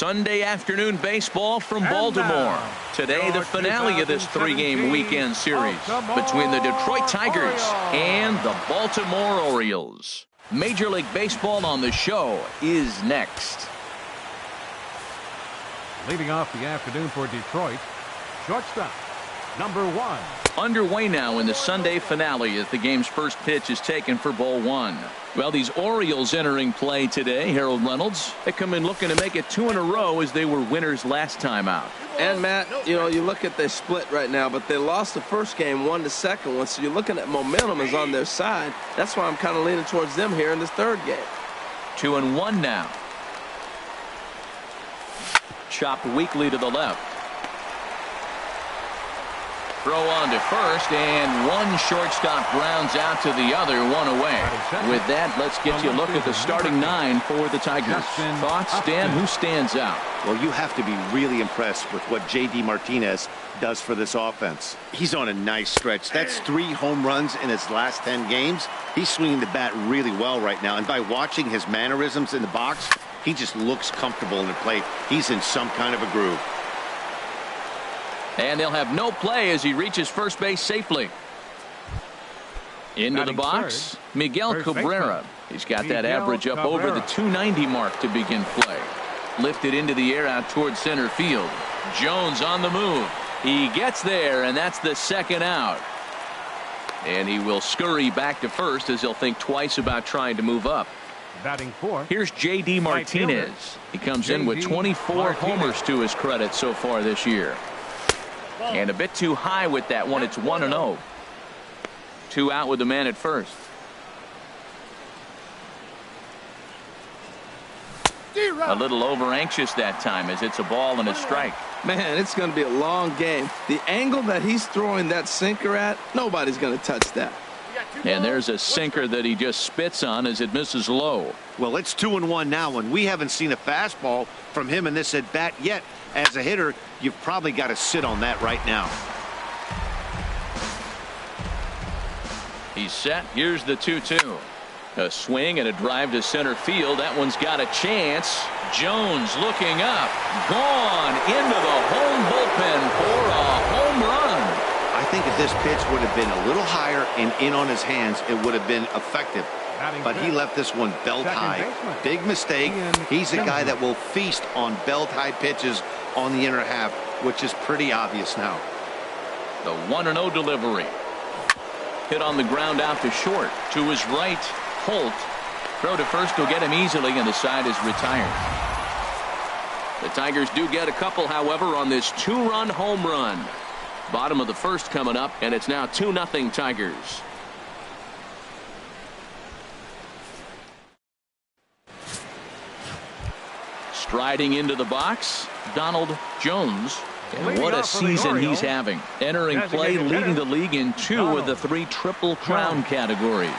Sunday afternoon baseball from Baltimore. Today, the finale of this three-game weekend series between the Detroit Tigers and the Baltimore Orioles. Major League Baseball on the show is next. Leading off the afternoon for Detroit, shortstop, number 1. Underway now in the Sunday finale as the game's first pitch is taken for ball 1. Well, these Orioles entering play today, Harold Reynolds, they come in looking to make it 2 in a row as they were winners last time out. And Matt, you know, you look at their split right now, but they lost the first game, won the second one, so you're looking at momentum is on their side. That's why I'm kind of leaning towards them here in this third game. 2-1 now. Chopped weakly to the left. Throw on to first, and one shortstop grounds out to the other, one away. With that, let's get you a look at the starting 9 for the Tigers. Thoughts, Dan? Who stands out? Well, you have to be really impressed with what J.D. Martinez does for this offense. He's on a nice stretch. That's 3 home runs in his last 10 games. He's swinging the bat really well right now, and by watching his mannerisms in the box, he just looks comfortable in the plate. He's in some kind of a groove. And they'll have no play as he reaches first base safely. Into the box, Miguel Cabrera. He's got that average up over the 290 mark to begin play. Lifted into the air out towards center field. Jones on the move. He gets there, and that's the second out. And he will scurry back to first as he'll think twice about trying to move up. Batting 4. Here's J.D. Martinez. He comes in with 24 homers to his credit so far this year. And a bit too high with that one. It's 1-0. 2 out with the man at first. A little over anxious that time as it's a ball and a strike. Man, it's going to be a long game. The angle that he's throwing that sinker at, nobody's going to touch that. And there's a sinker that he just spits on as it misses low. Well, it's 2-1 now, and we haven't seen a fastball from him in this at bat yet. As a hitter, you've probably got to sit on that right now. He's set. Here's the 2-2. A swing and a drive to center field. That one's got a chance. Jones looking up. Gone into the home bullpen for a home run. I think if this pitch would have been a little higher and in on his hands, it would have been effective. But he left this one belt high. Big mistake. He's a guy that will feast on belt high pitches on the inner half, which is pretty obvious now. The 1-0 delivery. Hit on the ground out to short. To his right, Holt. Throw to first will get him easily, and the side is retired. The Tigers do get a couple, however, on this 2-run home run. Bottom of the first coming up, and it's now 2-0 Tigers. Striding into the box, Donald Jones. And what a season he's having. Entering play, leading the league in 2 of the 3 Triple Crown categories.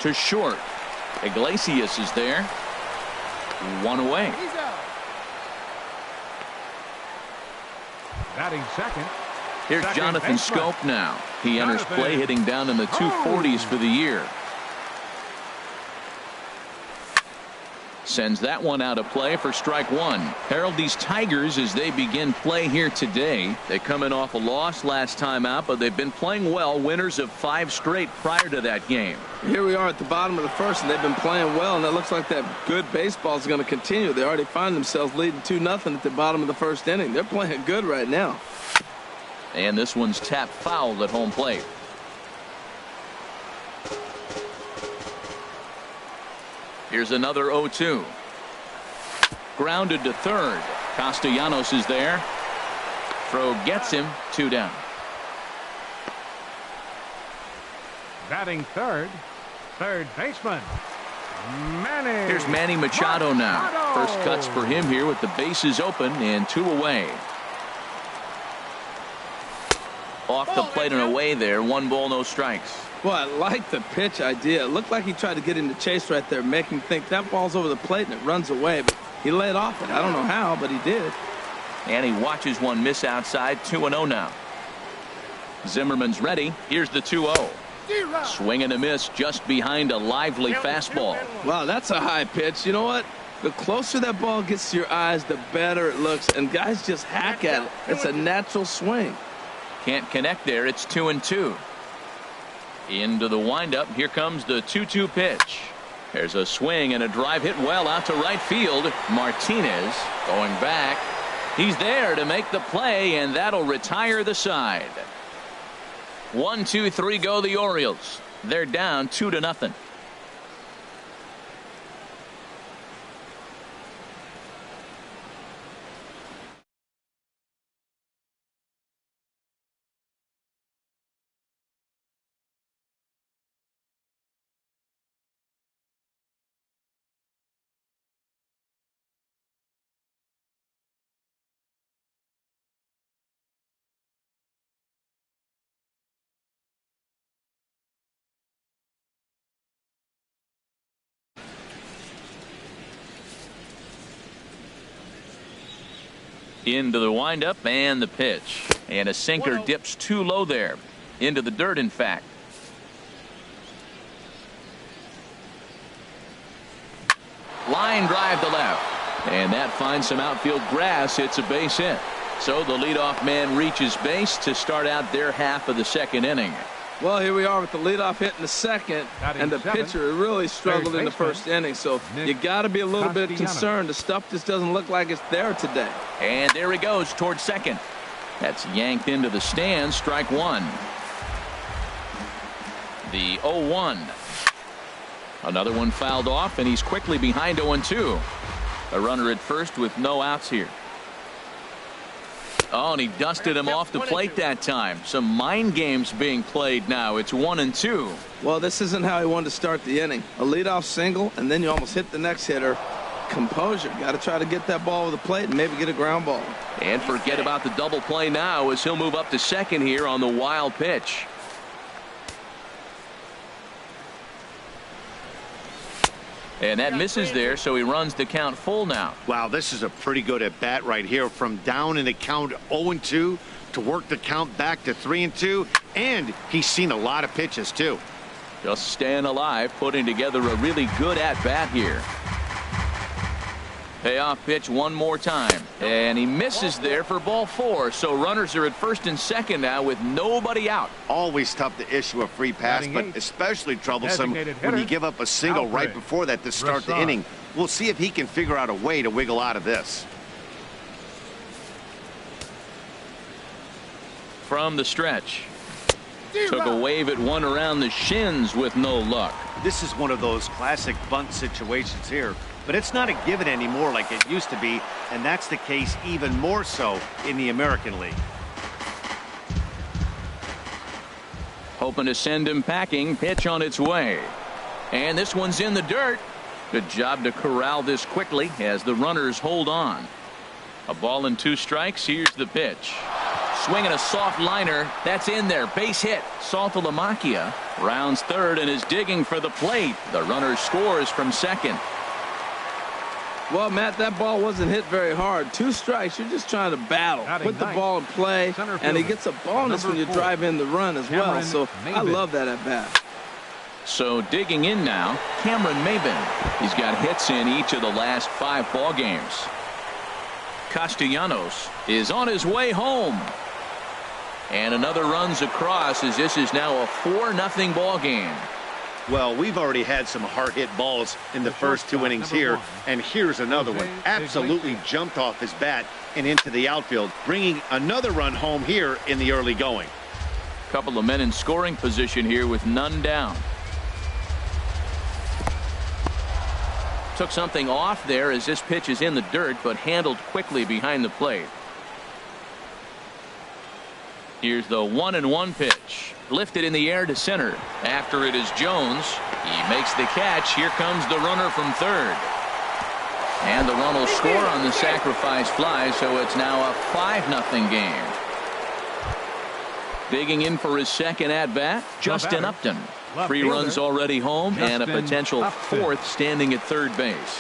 To short. Iglesias is there. 1 away. Batting second. Here's Jonathan Scope now. He enters play hitting down in the 240s for the year. Sends that one out of play for strike 1. Harold, these Tigers, as they begin play here today, they come in off a loss last time out, but they've been playing well, winners of 5 straight prior to that game. Here we are at the bottom of the first, and they've been playing well, and it looks like that good baseball is going to continue. They already find themselves leading 2-0 at the bottom of the first inning. They're playing good right now. And this one's tapped foul at home plate. Here's another 0-2. Grounded to third. Castellanos is there. Throw gets him. 2 down. Batting third baseman, Manny. Here's Manny Machado now. First cuts for him here with the bases open and 2 away. Off the plate and away there. 1 ball, no strikes. Well, I like the pitch idea. It looked like he tried to get into chase right there, make him think that ball's over the plate and it runs away. But he laid off it. I don't know how, but he did. And he watches one miss outside. 2-0 now. Zimmerman's ready. Here's the 2-0. Swing and a miss just behind a lively fastball. Wow, that's a high pitch. You know what? The closer that ball gets to your eyes, the better it looks. And guys just hack at it. It's a natural swing. Can't connect there. It's 2-2. Into the windup. Here comes the 2-2 pitch. There's a swing and a drive hit well out to right field. Martinez going back. He's there to make the play, and that'll retire the side. 1-2-3 go the Orioles. They're down 2-0. Into the windup and the pitch. And a sinker dips too low there. Into the dirt, in fact. Line drive to left. And that finds some outfield grass. It's a base hit. So the leadoff man reaches base to start out their half of the second inning. Well, here we are with the leadoff hit in the second, and the pitcher really struggled in the first inning. So you got to be a little bit concerned. The stuff just doesn't look like it's there today. And there he goes towards second. That's yanked into the stand. Strike one. The 0-1. Another one fouled off, and he's quickly behind 0-2. A runner at first with no outs here. Oh, and he dusted him off the plate that time. Some mind games being played now. It's 1-2. Well, this isn't how he wanted to start the inning. A leadoff single, and then you almost hit the next hitter. Composure. Got to try to get that ball over the plate and maybe get a ground ball. And forget about the double play now as he'll move up to second here on the wild pitch. And that misses there, so he runs the count full now. Wow, this is a pretty good at bat right here. From down in the count 0-2 to work the count back to 3-2. And he's seen a lot of pitches, too. Just staying alive, putting together a really good at bat here. Payoff pitch one more time. And he misses there for ball 4. So runners are at first and second now with nobody out. Always tough to issue a free pass, but especially troublesome when you give up a single right before that to start the inning. We'll see if he can figure out a way to wiggle out of this. From the stretch. Took a wave at one around the shins with no luck. This is one of those classic bunt situations here. But it's not a given anymore like it used to be, and that's the case even more so in the American League. Hoping to send him packing. Pitch on its way. And this one's in the dirt. Good job to corral this quickly as the runners hold on. A ball and 2 strikes. Here's the pitch. Swinging a soft liner. That's in there. Base hit. Saltalamacchia rounds third and is digging for the plate. The runner scores from second. Well, Matt, that ball wasn't hit very hard. 2 strikes. You're just trying to battle. Put the ball in play, and he gets a bonus when you drive in the run as well. So I love that at bat. So digging in now, Cameron Maybin. He's got hits in each of the last 5 ball games. Castellanos is on his way home. And another runs across as this is now a 4-0 ball game. Well, we've already had some hard-hit balls in the first 2 innings here, and here's another one. Absolutely jumped off his bat and into the outfield, bringing another run home here in the early going. Couple of men in scoring position here with none down. Took something off there as this pitch is in the dirt, but handled quickly behind the plate. Here's the 1-1 pitch. Lifted in the air to center. After it is Jones. He makes the catch. Here comes the runner from third. And the run will score on the sacrifice fly, so it's now a 5-0 game. Digging in for his second at-bat, Justin Upton. 3 runs already home and a potential 4th standing at third base.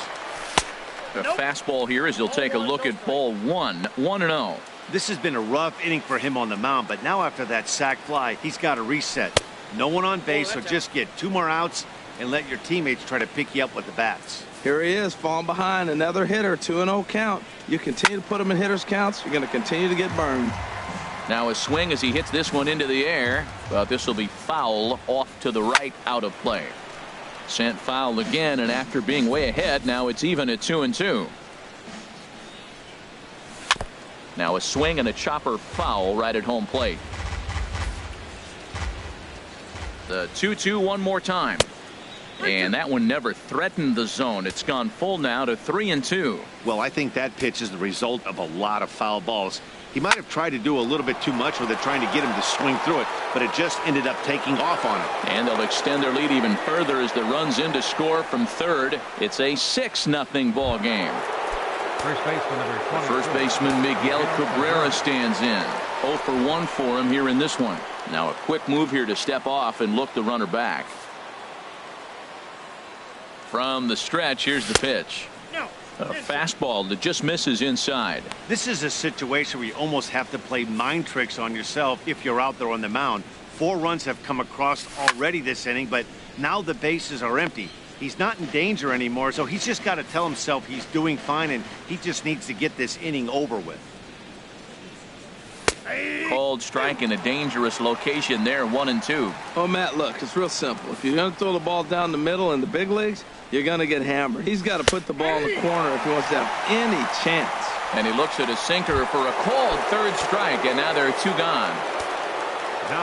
A fastball here as he'll take a look at ball 1. 1-0. This has been a rough inning for him on the mound, but now after that sac fly, he's got to reset. No one on base, so just get 2 more outs and let your teammates try to pick you up with the bats. Here he is, falling behind. Another hitter, 2-0 count. You continue to put him in hitters' counts, you're going to continue to get burned. Now a swing as he hits this one into the air, but this will be foul off to the right, out of play. Sent foul again, and after being way ahead, now it's even at 2-2. Now a swing and a chopper foul right at home plate. The 2-2 one more time. And that one never threatened the zone. It's gone full now to 3-2. Well, I think that pitch is the result of a lot of foul balls. He might have tried to do a little bit too much with it, trying to get him to swing through it, but it just ended up taking off on him. And they'll extend their lead even further as the runs in to score from third. It's a 6-0 ball game. First baseman number 20. First baseman Miguel Cabrera stands in. 0 for 1 for him here in this one. Now a quick move here to step off and look the runner back. From the stretch, here's the pitch. A fastball that just misses inside. This is a situation where you almost have to play mind tricks on yourself if you're out there on the mound. 4 runs have come across already this inning, but now the bases are empty. He's not in danger anymore, so he's just got to tell himself he's doing fine, and he just needs to get this inning over with. Called strike in a dangerous location there, 1-2. Oh, Matt, look, it's real simple. If you're going to throw the ball down the middle in the big leagues, you're going to get hammered. He's got to put the ball in the corner if he wants to have any chance. And he looks at his sinker for a called third strike, and now there are 2 gone.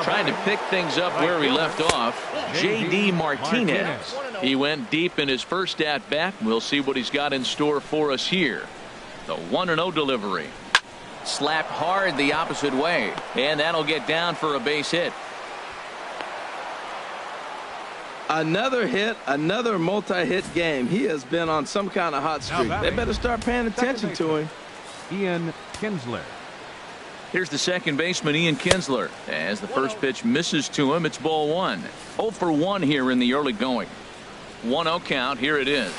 Trying to pick things up where we left off, J.D. Martinez. He went deep in his first at-bat. We'll see what he's got in store for us here. The 1-0 delivery. Slapped hard the opposite way, and that'll get down for a base hit. Another hit, another multi-hit game. He has been on some kind of hot streak. They better start paying attention to him. Ian Kinsler. Here's the second baseman, Ian Kinsler. As the first pitch misses to him, it's ball 1. 0 for 1 here in the early going. 1-0 count. Here it is.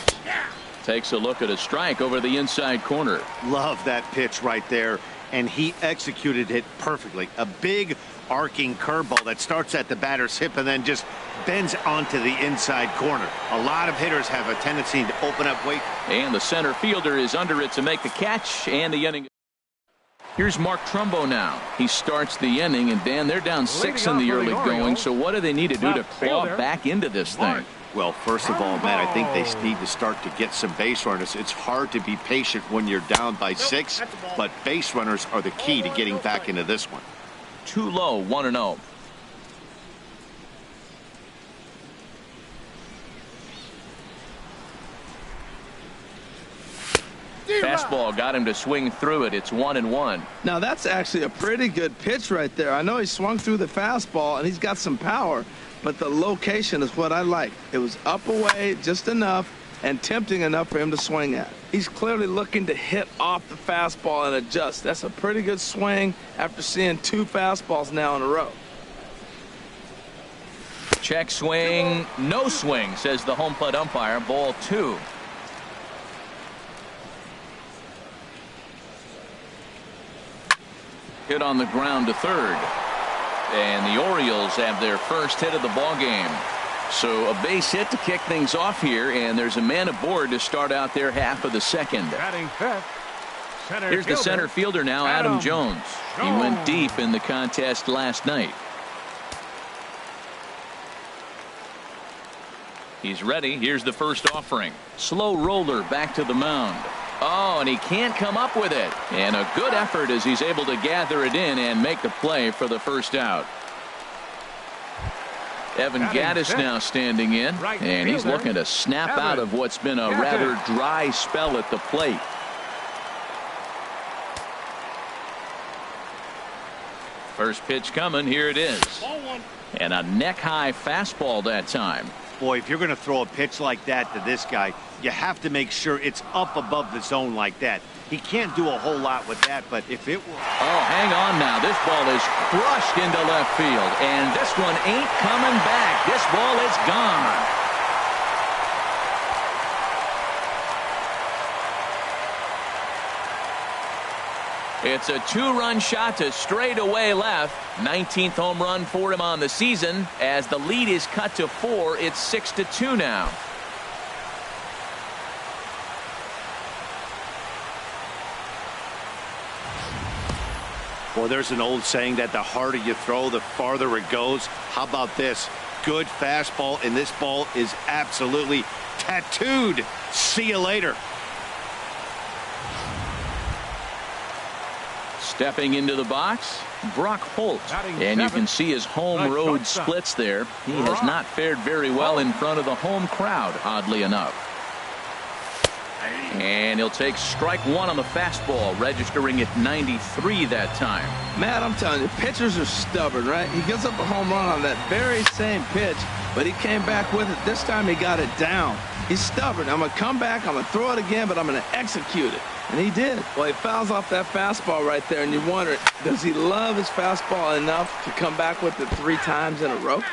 Takes a look at a strike over the inside corner. Love that pitch right there, and he executed it perfectly. A big arcing curveball that starts at the batter's hip and then just bends onto the inside corner. A lot of hitters have a tendency to open up weight. And the center fielder is under it to make the catch, and the inning. Here's Mark Trumbo now. He starts the inning, and Dan, they're down 6 in the early going, so what do they need to do to claw back into this thing? Well, first of all, Matt, I think they need to start to get some base runners. It's hard to be patient when you're down by 6, but base runners are the key to getting back into this one. Too low, 1-0. Fastball got him to swing through it. It's 1-1. Now that's actually a pretty good pitch right there. I know he swung through the fastball and he's got some power, but the location is what I like. It was up away just enough and tempting enough for him to swing at. He's clearly looking to hit off the fastball and adjust. That's a pretty good swing after seeing 2 fastballs now in a row. Check swing, no swing, says the home plate umpire. Ball 2. Hit on the ground to third. And the Orioles have their first hit of the ball game. So a base hit to kick things off here, and there's a man aboard to start out their half of the second. Batting fifth. Here's the center fielder now, Adam Jones. He went deep in the contest last night. He's ready. Here's the first offering. Slow roller back to the mound. Oh, and he can't come up with it. And a good effort as he's able to gather it in and make the play for the first out. Evan Gaddis now standing in, and he's looking to snap out of what's been a rather dry spell at the plate. First pitch coming. Here it is. And a neck-high fastball that time. Boy, if you're going to throw a pitch like that to this guy, you have to make sure it's up above the zone like that. He can't do a whole lot with that, but if it will... Oh, hang on now. This ball is crushed into left field, and this one ain't coming back. This ball is gone. It's a 2-run shot to straightaway left. 19th home run for him on the season. As the lead is cut to 4, it's 6-2 now. Well, there's an old saying that the harder you throw, the farther it goes. How about this? Good fastball, and this ball is absolutely tattooed. See you later. Stepping into the box, Brock Holt. And you can see his home road splits there. He has not fared very well in front of the home crowd, oddly enough. And he'll take strike 1 on the fastball, registering at 93 that time. Matt, I'm telling you, pitchers are stubborn, right? He gives up a home run on that very same pitch, but he came back with it. This time he got it down. He's stubborn. I'm going to come back, I'm going to throw it again, but I'm going to execute it. And he did. Well, he fouls off that fastball right there, and you wonder, does he love his fastball enough to come back with it 3 times in a row?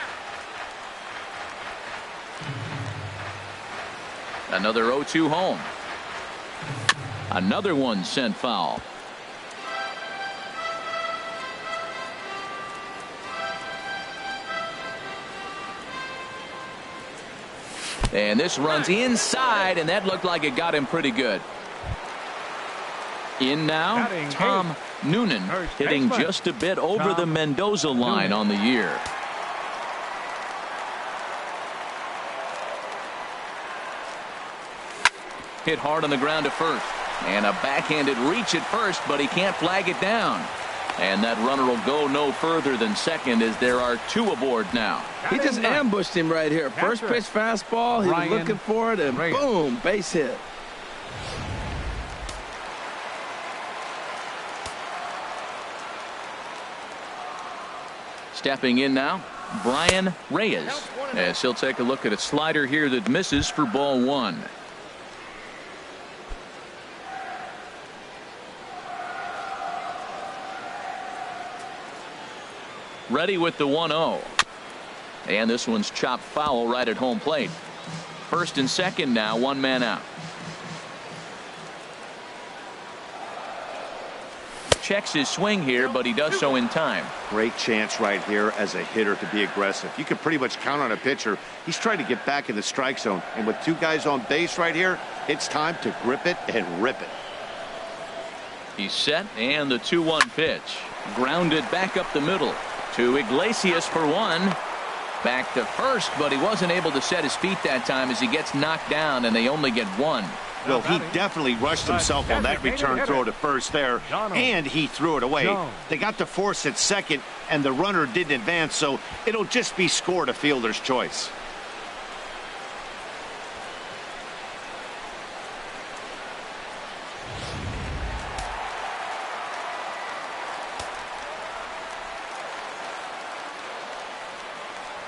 Another 0-2 home. Another one sent foul. And this runs inside, and that looked like it got him pretty good. In now, Tom Noonan, hitting just a bit over the Mendoza line on the year. Hit hard on the ground to first. And a backhanded reach at first, but he can't flag it down. And that runner will go no further than second as there are 2 aboard now. He just ambushed him right here. First pitch fastball, he was looking for it, and boom, base hit. Stepping in now, Brian Reyes, as he'll take a look at a slider here that misses for ball 1. Ready with the 1-0. And this one's chopped foul right at home plate. First and second now, 1 man out. Checks his swing here, but he does so in time. Great chance right here as a hitter to be aggressive. You can pretty much count on a pitcher. He's trying to get back in the strike zone. And with 2 guys on base right here, it's time to grip it and rip it. He's set, and the 2-1 pitch. Grounded back up the middle to Iglesias for 1. Back to first, but he wasn't able to set his feet that time as he gets knocked down, and they only get 1. Well, he definitely rushed himself on that return throw to first there, and he threw it away. They got the force at second, and the runner didn't advance, so it'll just be scored a fielder's choice.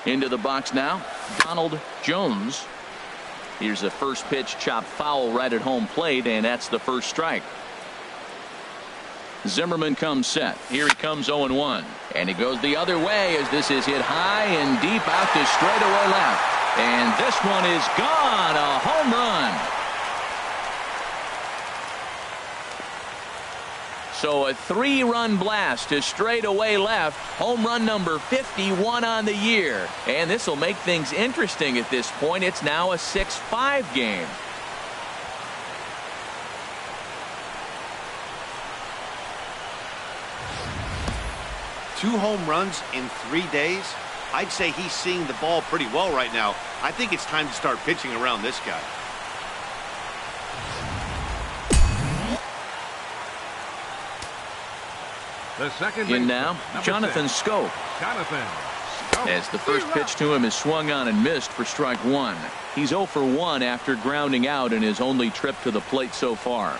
Into the box now, Donald Jones. Here's the first pitch, chopped foul right at home plate, and that's the first strike. Zimmerman comes set. Here he comes 0-1. And he goes the other way as this is hit high and deep out to straightaway left. And this one is gone. A home run. So a 3-run blast to straightaway left. Home run number 51 on the year. And this will make things interesting at this point. It's now a 6-5 game. Two home runs in 3 days. I'd say he's seeing the ball pretty well right now. I think it's time to start pitching around this guy. The second in now, Jonathan Schoop. As the first pitch to him is swung on and missed for strike 1. He's 0 for 1 after grounding out in his only trip to the plate so far.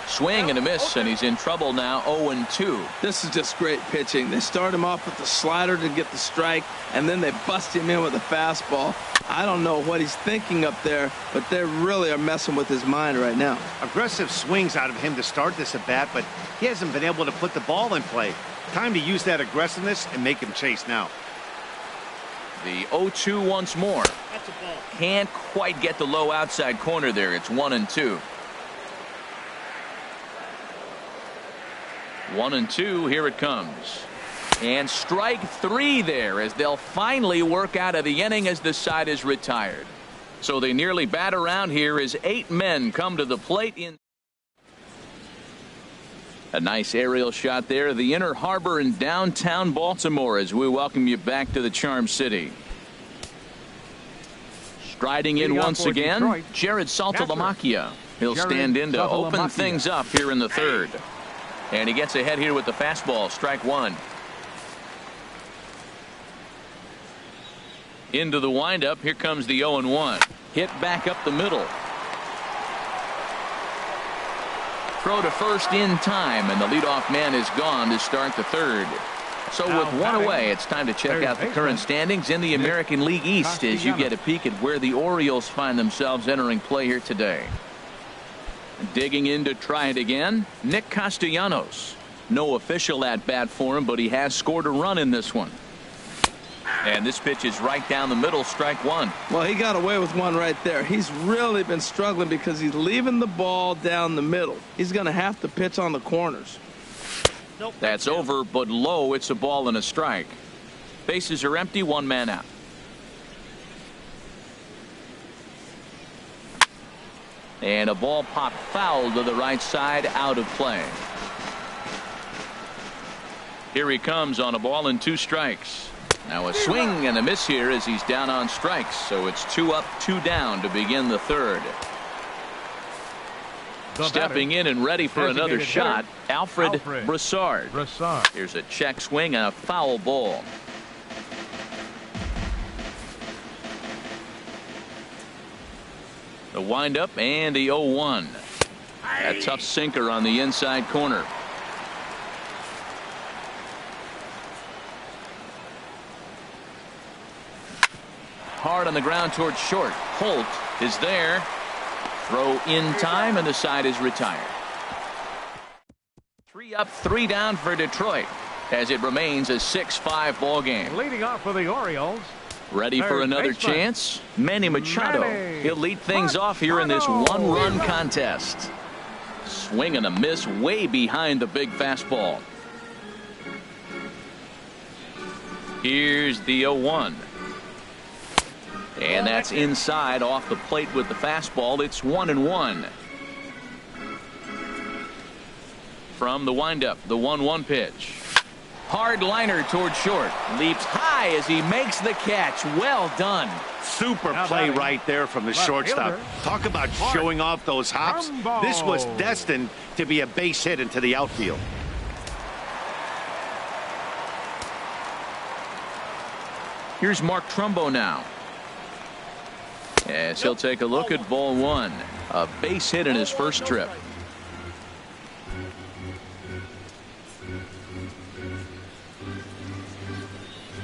Swing and a miss, and he's in trouble now. 0-2. This is just great pitching. They start him off with the slider to get the strike, and then they bust him in with a fastball. I don't know what he's thinking up there, but they really are messing with his mind right now. Aggressive swings out of him to start this at bat, but he hasn't been able to put the ball in play. Time to use that aggressiveness and make him chase now. The 0-2 once more. Can't quite get the low outside corner there. It's 1-2. 1-2. Here it comes. And strike three there as they'll finally work out of the inning as the side is retired. So they nearly bat around here as 8 men come to the plate. In a nice aerial shot there, the Inner Harbor in downtown Baltimore, as we welcome you back to the Charm City. Striding in once again, Detroit, Jared Saltalamacchia. He'll stand in to open things up here in the third. And he gets ahead here with the fastball, strike one. Into the windup, here comes the 0-1. Hit back up the middle. Throw to first in time, and the leadoff man is gone to start the third. So with one away, it's time to check out the current standings in the American League East as you get a peek at where the Orioles find themselves entering play here today. Digging in to try it again, Nick Castellanos. No official at-bat for him, but he has scored a run in this one. And this pitch is right down the middle, strike one. Well, he got away with one right there. He's really been struggling because he's leaving the ball down the middle. He's going to have to pitch on the corners. Nope. That's over, but low. It's a ball and a strike. Bases are empty, 1 man out. And a ball popped foul to the right side, out of play. Here he comes on a ball and 2 strikes. Now a swing and a miss here as he's down on strikes. So it's 2 up, 2 down to begin the third. Stepping in and ready for another shot, Alfred Broussard. Here's a check swing and a foul ball. The windup and the 0-1. A tough sinker on the inside corner. Hard on the ground towards short. Holt is there. Throw in time, and the side is retired. 3 up, 3 down for Detroit as it remains a 6-5 ball game. Leading off for the Orioles. Ready for another chance? Manny Machado. He'll lead things off here in this 1-run contest. Swing and a miss way behind the big fastball. Here's the 0-1. And that's inside off the plate with the fastball. It's 1-1. From the windup, the 1-1 pitch. Hard liner toward short. Leaps high as he makes the catch. Well done. Super play right there from the shortstop. Talk about showing off those hops. This was destined to be a base hit into the outfield. Here's Mark Trumbo now. Yes, he'll take a look at ball 1. A base hit in his first trip.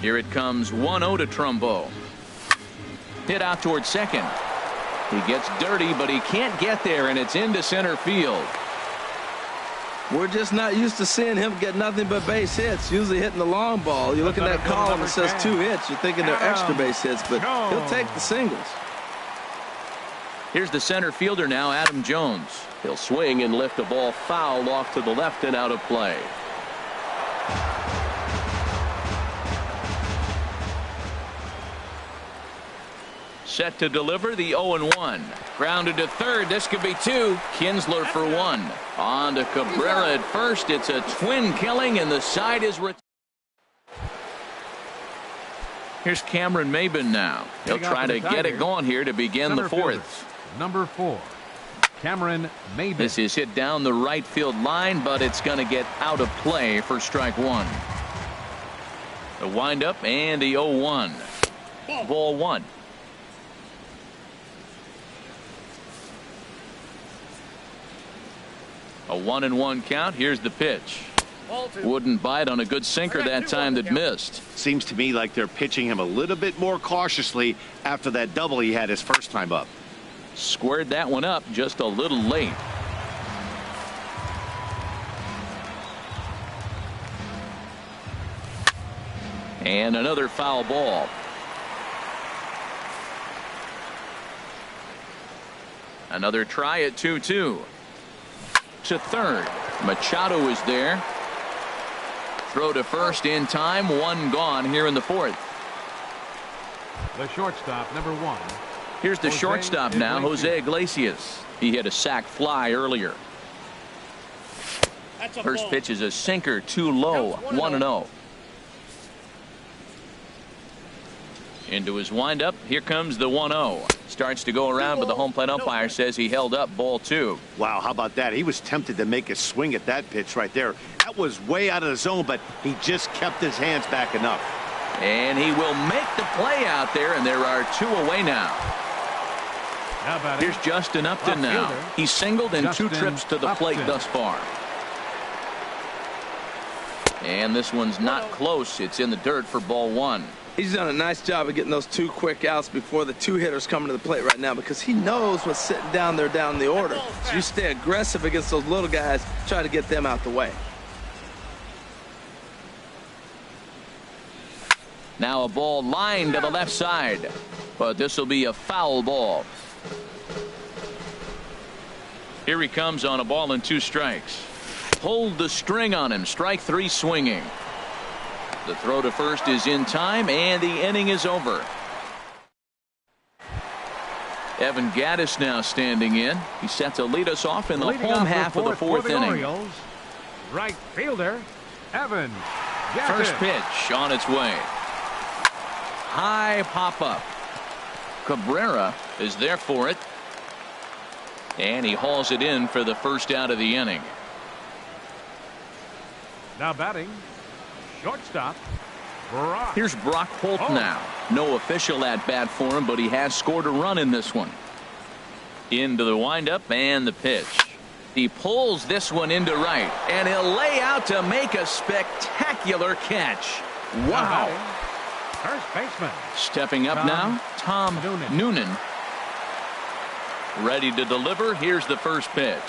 Here it comes, 1-0 to Trumbo. Hit out towards second. He gets dirty, but he can't get there, and it's into center field. We're just not used to seeing him get nothing but base hits, usually hitting the long ball. You look at that column, it says 2 hits. You're thinking they're extra base hits, but he'll take the singles. Here's the center fielder now, Adam Jones. He'll swing and lift a ball foul off to the left and out of play. Set to deliver the 0-1. Grounded to third. This could be 2. Kinsler for 1. On to Cabrera at first. It's a twin killing, and the side is retired. Here's Cameron Maybin now. He'll try to get it going here to begin the 4th. Number 4, Cameron Maybin. This is hit down the right field line, but it's going to get out of play for strike 1. The windup and the 0-1. Ball 1. A 1-1 count. Here's the pitch. Wouldn't bite on a good sinker that time that missed. Seems to me like they're pitching him a little bit more cautiously after that double he had his first time up. Squared that one up just a little late. And another foul ball. Another try at 2-2. To third. Machado is there. Throw to first in time. One gone here in the fourth. The shortstop, number 1. Here's the shortstop now, Jose Iglesias. He hit a sac fly earlier. First pitch is a sinker, too low. 1-0. Into his windup. Here comes the 1-0. Starts to go around, but the home plate umpire says he held up ball 2. Wow, how about that? He was tempted to make a swing at that pitch right there. That was way out of the zone, but he just kept his hands back enough. And he will make the play out there, and there are 2 away now. Here's Justin Upton now. He's singled in 2 trips to the plate thus far. And this one's not close. It's in the dirt for ball 1. He's done a nice job of getting those 2 quick outs before the 2 hitters coming to the plate right now, because he knows what's sitting down there down the order. So you stay aggressive against those little guys, try to get them out the way. Now a ball lined to the left side, but this will be a foul ball. Here he comes on a ball and 2 strikes. Pulled the string on him. Strike 3 swinging. The throw to first is in time, and the inning is over. Evan Gattis now standing in. He's set to lead us off in the home half of the 4th inning. Orioles, right fielder, Evan Gattis. First pitch on its way. High pop-up. Cabrera is there for it. And he hauls it in for the first out of the inning. Now batting, shortstop, Brock. Here's Brock Holt now. No official at bat for him, but he has scored a run in this one. Into the windup and the pitch. He pulls this one into right, and he'll lay out to make a spectacular catch. Wow. First baseman. Stepping up now, Tom Noonan. Ready to deliver. Here's the first pitch.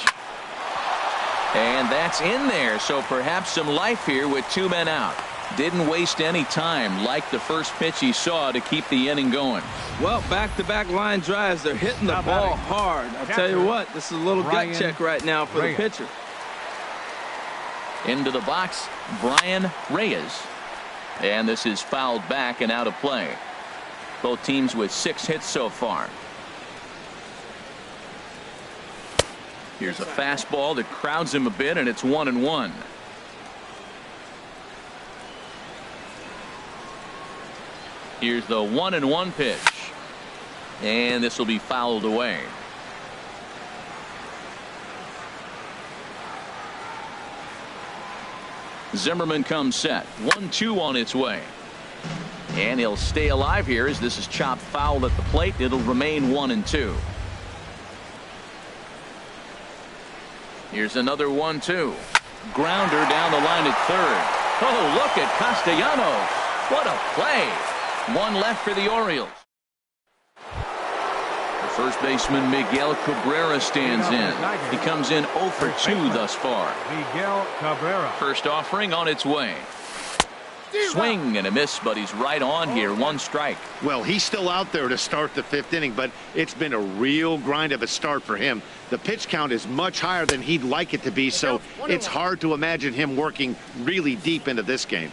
And that's in there, so perhaps some life here with 2 men out. Didn't waste any time like the first pitch he saw to keep the inning going. Well, back-to-back line drives. They're hitting the ball hard. I'll tell you what, this is a little gut check right now for the pitcher. Into the box, Brian Reyes. And this is fouled back and out of play. Both teams with 6 hits so far. Here's a fastball that crowds him a bit, and it's 1-1. Here's the 1-1 pitch. And this will be fouled away. Zimmerman comes set. 1-2 on its way. And he'll stay alive here as this is chopped foul at the plate. It'll remain 1-2. Here's another 1-2. Grounder down the line at third. Oh, look at Castellanos. What a play. 1 left for the Orioles. The first baseman Miguel Cabrera stands in. He comes in 0 for 2 thus far. Miguel Cabrera. First offering on its way. Swing and a miss, but he's right on here. 1 strike. Well, he's still out there to start the 5th inning, but it's been a real grind of a start for him. The pitch count is much higher than he'd like it to be, so it's hard to imagine him working really deep into this game.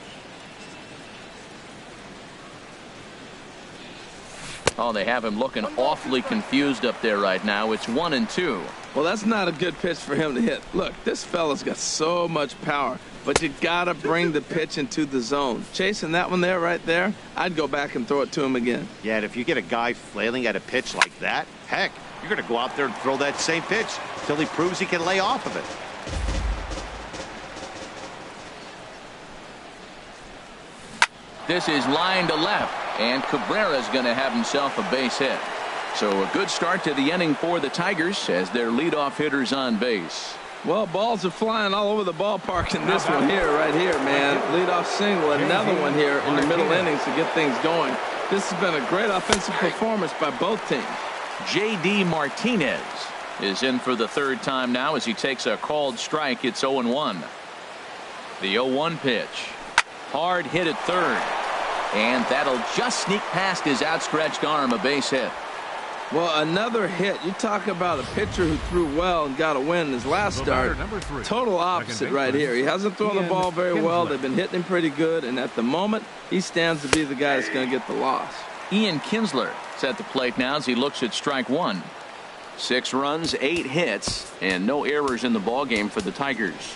Oh, they have him looking awfully confused up there right now. It's 1-2. Well, that's not a good pitch for him to hit. Look, this fella's got so much power, but you gotta bring the pitch into the zone. Chasing that one there, right there, I'd go back and throw it to him again. Yeah, and if you get a guy flailing at a pitch like that, heck, you're going to go out there and throw that same pitch till he proves he can lay off of it. This is line to left, and Cabrera's going to have himself a base hit. So a good start to the inning for the Tigers as their leadoff hitter's on base. Well, balls are flying all over the ballpark in this one here, right here, man. Leadoff single, another one here in the middle innings to get things going. This has been a great offensive performance by both teams. J.D. Martinez is in for the 3rd time now as he takes a called strike. It's 0-1. The 0-1 pitch. Hard hit at third. And that'll just sneak past his outstretched arm, a base hit. Well, another hit. You talk about a pitcher who threw well and got a win in his last start. Total opposite right here. He hasn't thrown the ball very well. They've been hitting him pretty good, and at the moment, he stands to be the guy that's going to get the loss. Ian Kinsler is at the plate now as he looks at strike one. 6 runs, 8 hits, and no errors in the ballgame for the Tigers.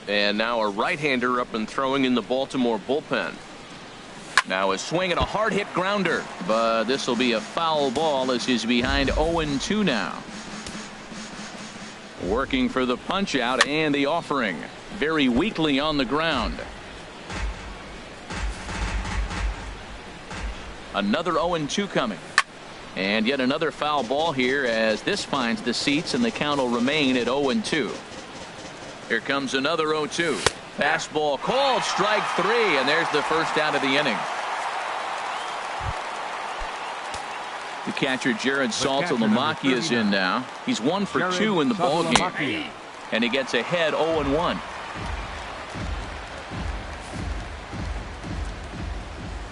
And now a right-hander up and throwing in the Baltimore bullpen. Now a swing and a hard-hit grounder, but this will be a foul ball as he's behind 0-2 now. Working for the punch-out and the offering. Very weakly on the ground. Another 0-2 coming. And yet another foul ball here as this finds the seats and the count will remain at 0-2. Here comes another 0-2. Fastball called, strike 3, and there's the first out of the inning. The catcher Jared Saltalamacchia is in now. He's 1 for 2 in the ballgame. And he gets ahead 0-1.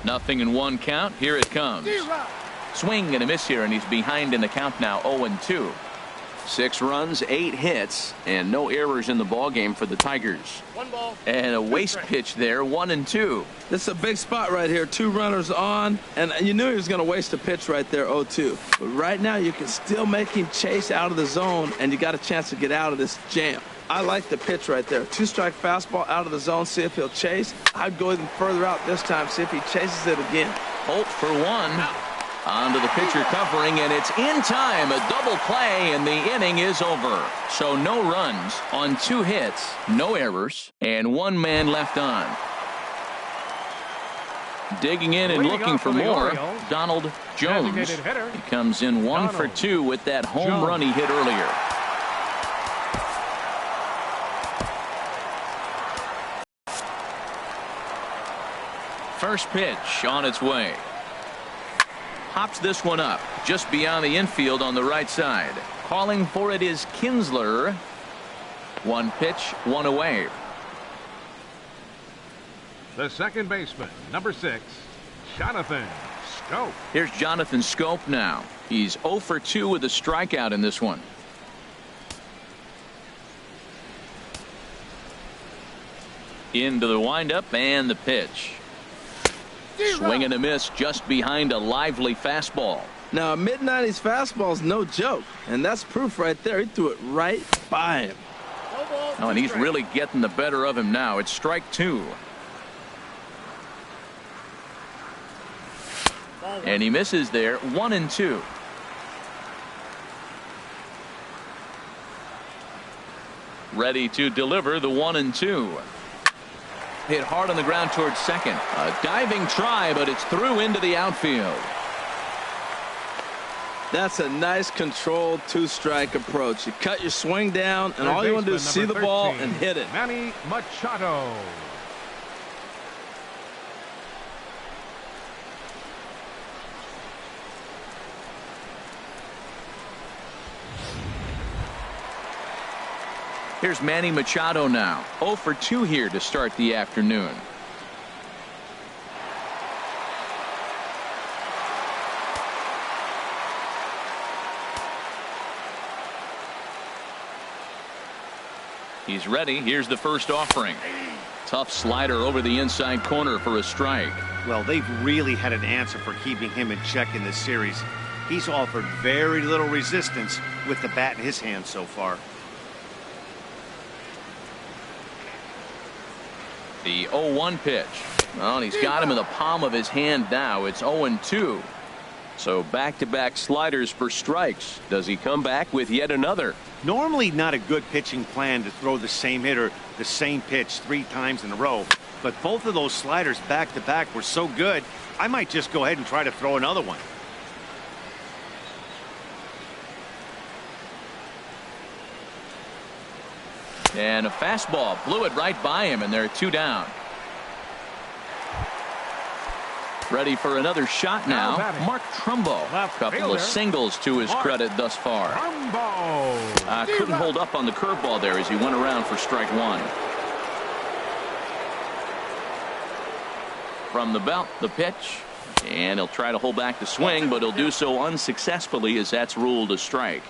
Nothing in 1 count. Here it comes. Swing and a miss here, and he's behind in the count now 0-2. 6 runs, 8 hits, and no errors in the ballgame for the Tigers. 1 ball. And a waste pitch there, 1-2. This is a big spot right here. 2 runners on, and you knew he was going to waste a pitch right there, 0-2. But right now, you can still make him chase out of the zone, and you got a chance to get out of this jam. I like the pitch right there. 2-strike fastball out of the zone, see if he'll chase. I'd go even further out this time, see if he chases it again. Holt for 1. Onto the pitcher covering, and it's in time. A double play, and the inning is over. So no runs on 2 hits, no errors, and 1 man left on. Digging in and looking for more, Donald Jones. He comes in 1 for 2 with that home run he hit earlier. First pitch on its way. Hops this one up just beyond the infield on the right side. Calling for it is Kinsler. 1 pitch, 1 away. The second baseman, number 6, Jonathan Schoop. Here's Jonathan Schoop now. He's 0 for 2 with a strikeout in this one. Into the windup and the pitch. Swing and a miss just behind a lively fastball. Now, a mid-90s fastball is no joke, and that's proof right there. He threw it right by him. Oh, and he's really getting the better of him now. It's strike 2. And he misses there, 1-2. Ready to deliver the 1-2. Hit hard on the ground towards second. A diving try, but it's through into the outfield. That's a nice controlled 2-strike approach. You cut your swing down, and all you want to do is see the ball and hit it. Manny Machado. Here's Manny Machado now. 0 for 2 here to start the afternoon. He's ready. Here's the first offering. Tough slider over the inside corner for a strike. Well, they've really had an answer for keeping him in check in this series. He's offered very little resistance with the bat in his hand so far. The 0-1 pitch. Well, he's got him in the palm of his hand now. It's 0-2. So back-to-back sliders for strikes. Does he come back with yet another? Normally not a good pitching plan to throw the same hitter the same pitch 3 times in a row. But both of those sliders back-to-back were so good, I might just go ahead and try to throw another one. And a fastball blew it right by him, and they're 2 down. Ready for another shot now. Mark Trumbo. Couple of singles to his credit thus far. Couldn't hold up on the curveball there as he went around for strike 1. From the belt, the pitch. And he'll try to hold back the swing, but he'll do so unsuccessfully as that's ruled a strike.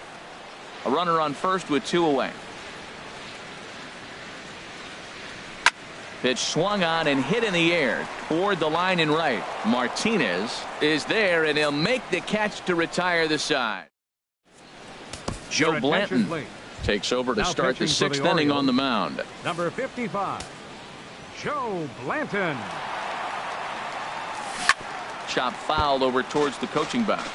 A runner on first with 2 away. Pitch swung on and hit in the air toward the line in right. Martinez is there, and he'll make the catch to retire the side. Joe Blanton takes over to start the 6th inning on the mound. Number 55, Joe Blanton. Chop foul over towards the coaching box.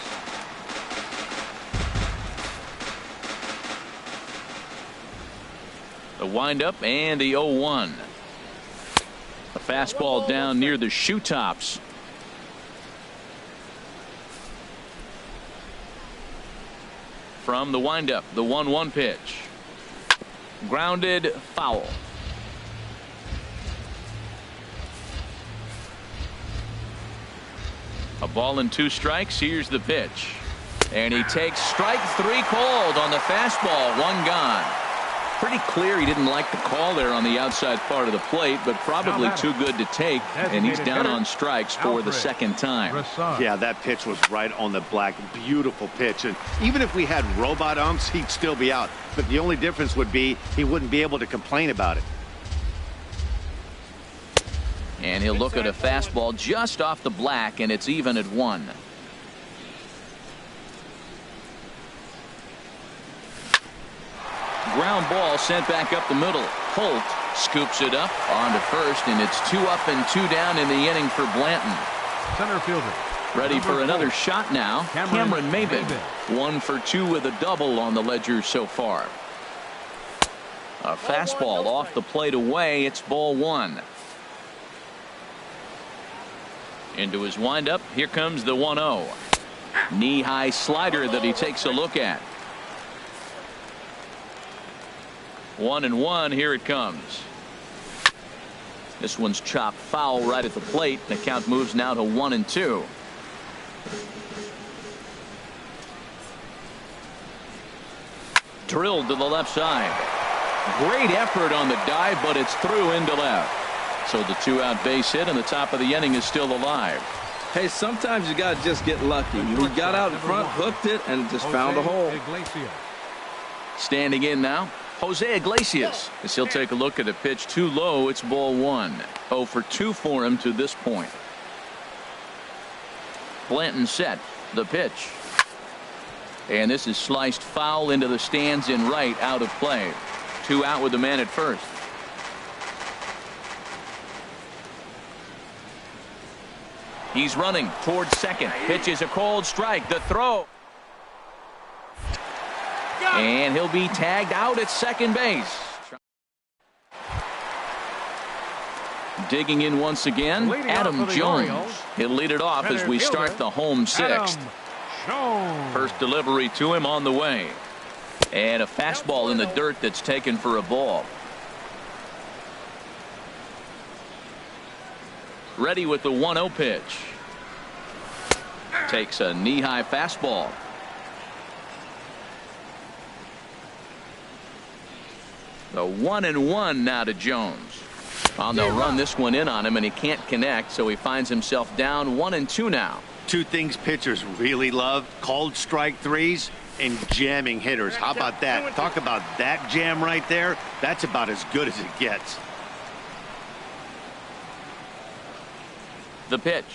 The windup and the 0-1. A fastball down near the shoe tops. From the windup, the 1-1 pitch. Grounded foul. A ball and 2 strikes. Here's the pitch. And he takes strike 3 called on the fastball. 1 gone. Pretty clear he didn't like the call there on the outside part of the plate, but probably too good to take, and he's down on strikes for the 2nd time. Yeah, that pitch was right on the black. Beautiful pitch. And even if we had robot umps, he'd still be out. But the only difference would be he wouldn't be able to complain about it. And he'll look at a fastball just off the black, and it's even at 1. Ground ball sent back up the middle. Holt scoops it up onto first, and it's 2 up and 2 down in the inning for Blanton. Center fielder. Ready for another shot now. Cameron Maybin. 1 for 2 with a double on the ledger so far. A fastball off the plate away. It's ball 1. Into his windup. Here comes the 1-0. Knee-high slider that he takes a look at. 1-1. Here it comes. This one's chopped foul right at the plate. The count moves now to 1-2. Drilled to the left side. Great effort on the dive, but it's through into left. So the 2-out base hit, and the top of the inning is still alive. Hey, sometimes you got to just get lucky. He got out in front, hooked it, and just found a hole. Standing in now, Jose Iglesias, as he'll take a look at a pitch too low. It's ball 1. 0 for 2 for him to this point. Blanton set the pitch. And this is sliced foul into the stands in right, out of play. 2 out with the man at first. He's running towards second. Pitch is a cold strike. The throw. And he'll be tagged out at second base. Digging in once again, Adam Jones. He'll lead it off as we start the home 6th. First delivery to him on the way. And a fastball in the dirt that's taken for a ball. Ready with the 1-0 pitch. Takes a knee-high fastball. The 1-1 now to Jones. Well, they'll run this one in on him, and he can't connect, so he finds himself down 1-2 now. 2 things pitchers really love: called strike 3s and jamming hitters. How about that? Talk about that jam right there. That's about as good as it gets. The pitch.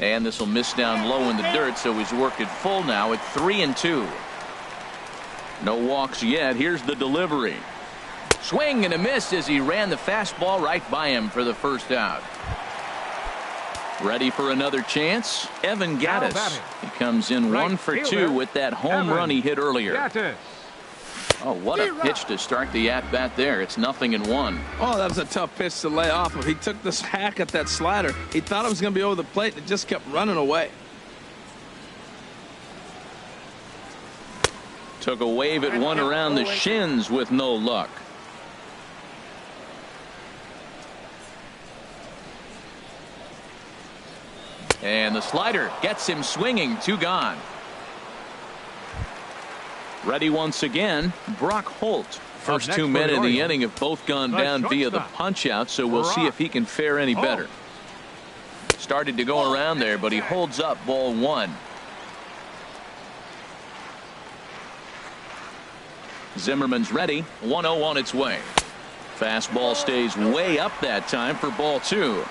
And this will miss down low in the dirt, so he's worked it full now at 3-2. No walks yet. Here's the delivery. Swing and a miss as he ran the fastball right by him for the first out. Ready for another chance. Evan Gattis. He comes in 1 for 2 with that home run he hit earlier. Oh, what a pitch to start the at-bat there. It's 0-1. Oh, that was a tough pitch to lay off of. He took this hack at that slider. He thought it was going to be over the plate, and it just kept running away. Took a wave at one around the shins with no luck. And the slider gets him swinging. 2 gone. Ready once again, Brock Holt. first 2 men in the inning have both gone down via the punch-out, so we'll see if he can fare any better. Started to go around there, but he holds up ball 1. Zimmerman's ready. 1-0 on its way. Fastball stays way up that time for ball 2.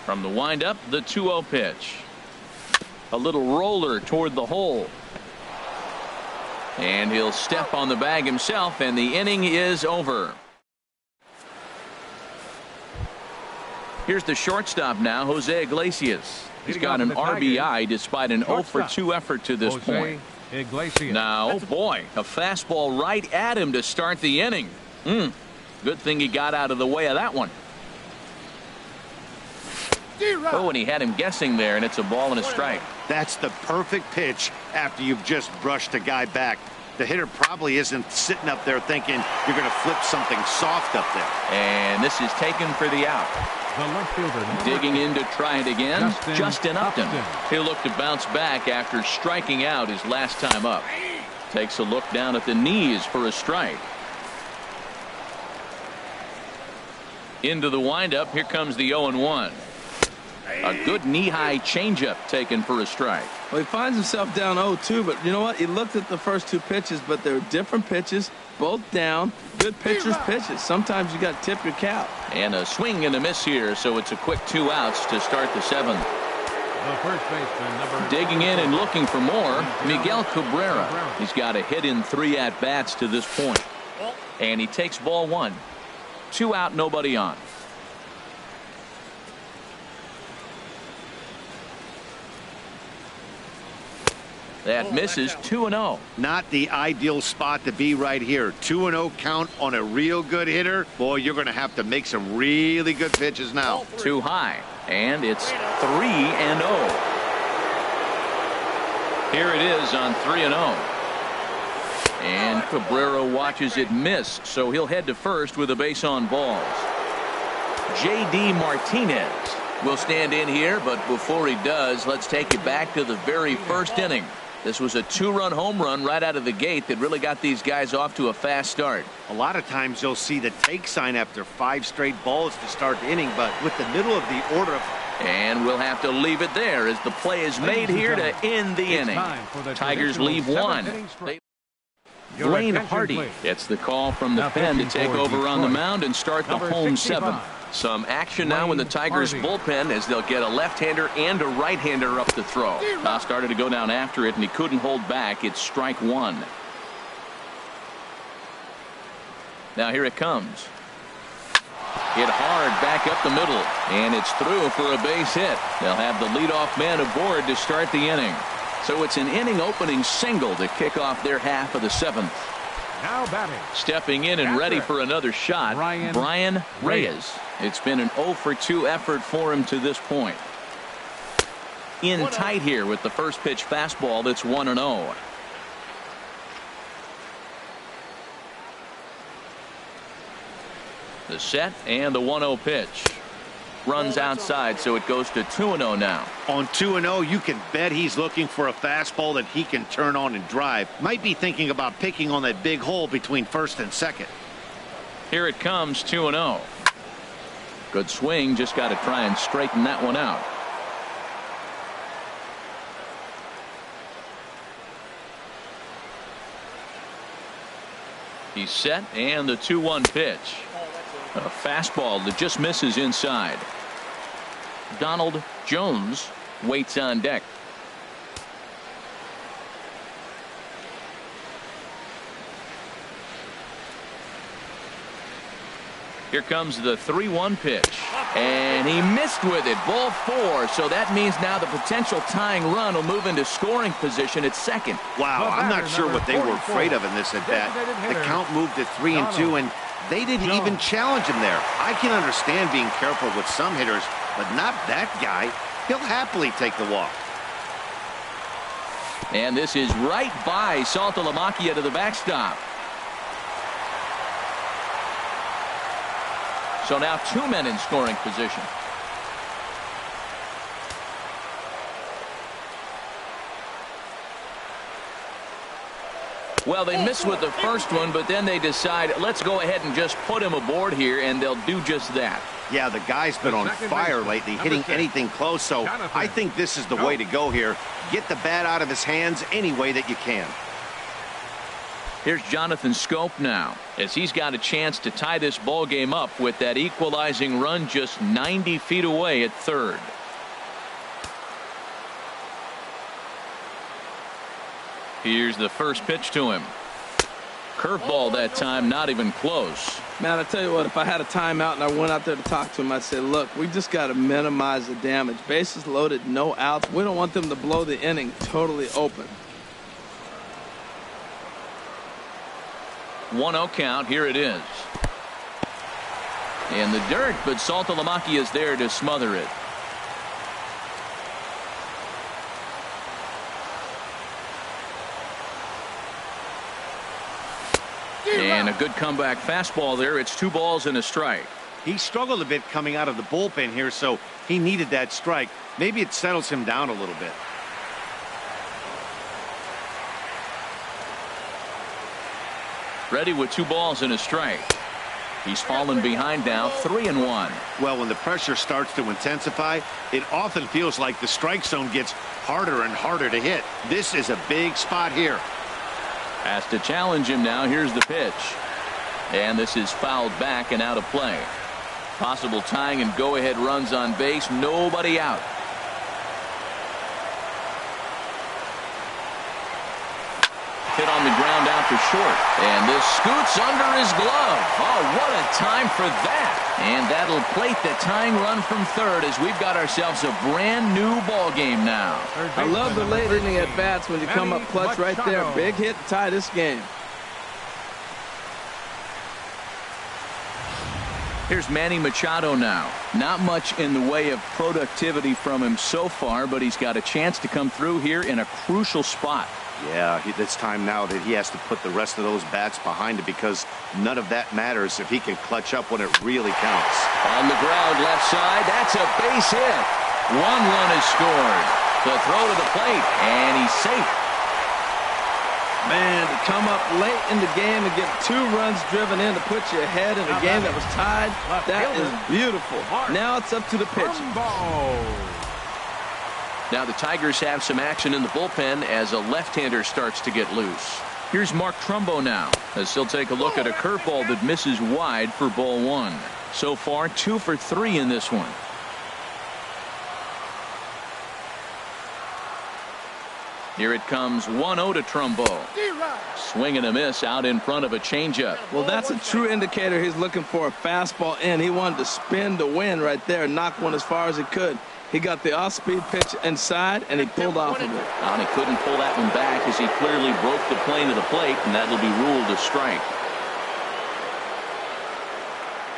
From the windup, the 2-0 pitch. A little roller toward the hole. And he'll step on the bag himself, and the inning is over. Here's the shortstop now, Jose Iglesias. He's got an RBI despite an 0-for-2 effort to this point. Now, oh boy, a fastball right at him to start the inning. Good thing he got out of the way of that one. Oh, and he had him guessing there, and it's a ball and a strike. That's the perfect pitch after you've just brushed a guy back. The hitter probably isn't sitting up there thinking you're going to flip something soft up there. And this is taken for the out. The left fielder, digging in to try it again, Justin Upton. He'll look to bounce back after striking out his last time up. Takes a look down at the knees for a strike. Into the windup, here comes the 0-1. A good knee-high changeup taken for a strike. Well, he finds himself down 0-2, but you know what? He looked at the first 2 pitches, but they're different pitches, both down. Good pitchers' pitches. Sometimes you got to tip your cap. And a swing and a miss here, so it's a quick 2 outs to start the 7th. The first baseman, digging in and looking for more, Miguel Cabrera. He's got a hit in 3 at-bats to this point. And he takes ball 1. 2 out, nobody on. That misses. 2-0. Not the ideal spot to be right here. 2-0 count on a real good hitter. Boy, you're going to have to make some really good pitches now. Too high. And it's 3-0. Here it is on 3-0. And Cabrera watches it miss, so he'll head to first with a base on balls. J.D. Martinez will stand in here, but before he does, let's take you back to the very first inning. This was a 2-run home run right out of the gate that really got these guys off to a fast start. A lot of times you'll see the take sign after 5 straight balls to start the inning, but with the middle of the order. And we'll have to leave it there as the play is made here to end the inning. Tigers leave 1. Blaine Hardy gets the call from the pen to take over on the mound and start the home 7th. Some action now in the Tigers bullpen as they'll get a left-hander and a right-hander up to throw. Now started to go down after it, and he couldn't hold back. It's strike 1. Now here it comes. Hit hard back up the middle, and it's through for a base hit. They'll have the leadoff man aboard to start the inning. So it's an inning opening single to kick off their half of the 7th. Now batting. Stepping in and ready for another shot, Brian Reyes. It's been an 0-for-2 effort for him to this point. In tight here with the first pitch fastball that's 1-0. The set and the 1-0 pitch. Runs outside, so it goes to 2-0 now. On 2-0, you can bet he's looking for a fastball that he can turn on and drive. Might be thinking about picking on that big hole between first and second. Here it comes, 2-0. Good swing, just got to try and straighten that one out. He's set, and the 2-1 pitch. A fastball that just misses inside. Donald Jones waits on deck. Here comes the 3-1 pitch, and he missed with it. Ball 4, so that means now the potential tying run will move into scoring position at second. Wow, I'm not sure what they were afraid of in this at bat. The count moved to 3-2, and they didn't even challenge him there. I can understand being careful with some hitters, but not that guy. He'll happily take the walk. And this is right by Saltalamacchia to the backstop. So now 2 men in scoring position. Well, they miss with the first one, but then they decide, let's go ahead and just put him aboard here, and they'll do just that. Yeah, the guy's been on fire lately, hitting anything close, so I think this is the way to go here. Get the bat out of his hands any way that you can. Here's Jonathan Scope now, as he's got a chance to tie this ball game up with that equalizing run just 90 feet away at third. Here's the first pitch to him. Curveball that time, not even close. Man, I tell you what, if I had a timeout and I went out there to talk to him, I'd say, look, we just got to minimize the damage. Bases loaded, no outs. We don't want them to blow the inning totally open. 1-0 count. Here it is. In the dirt, but Saltalamacchia is there to smother it. And a good comeback fastball there. It's 2 balls and a strike. He struggled a bit coming out of the bullpen here, so he needed that strike. Maybe it settles him down a little bit. Ready with 2 balls and a strike. He's fallen behind now, 3-1. Well, when the pressure starts to intensify, it often feels like the strike zone gets harder and harder to hit. This is a big spot here. Has to challenge him now. Here's the pitch. And this is fouled back and out of play. Possible tying and go-ahead runs on base. Nobody out. Hit on the ground out to short. And this scoots under his glove. Oh, what a time for that. And that'll plate the tying run from third as we've got ourselves a brand new ball game now. I love the late inning at bats when you come up clutch right there. Big hit to tie this game. Here's Manny Machado now. Not much in the way of productivity from him so far, but he's got a chance to come through here in a crucial spot. Yeah, it's time now that he has to put the rest of those bats behind it, because none of that matters if he can clutch up when it really counts. On the ground left side, that's a base hit. 1 run is scored. The throw to the plate, and he's safe. Man, to come up late in the game and get 2 runs driven in to put you ahead in a game that was tied, that is beautiful. Now it's up to the pitch. Now the Tigers have some action in the bullpen as a left-hander starts to get loose. Here's Mark Trumbo now as he'll take a look at a curveball that misses wide for ball 1. So far 2 for 3 in this one. Here it comes, 1-0 to Trumbo. Swing and a miss out in front of a changeup. Well, that's a true indicator he's looking for a fastball in. He wanted to spin to win right there, knock one as far as he could. He got the off-speed pitch inside, and he pulled off of it. And he couldn't pull that one back as he clearly broke the plane of the plate, and that'll be ruled a strike.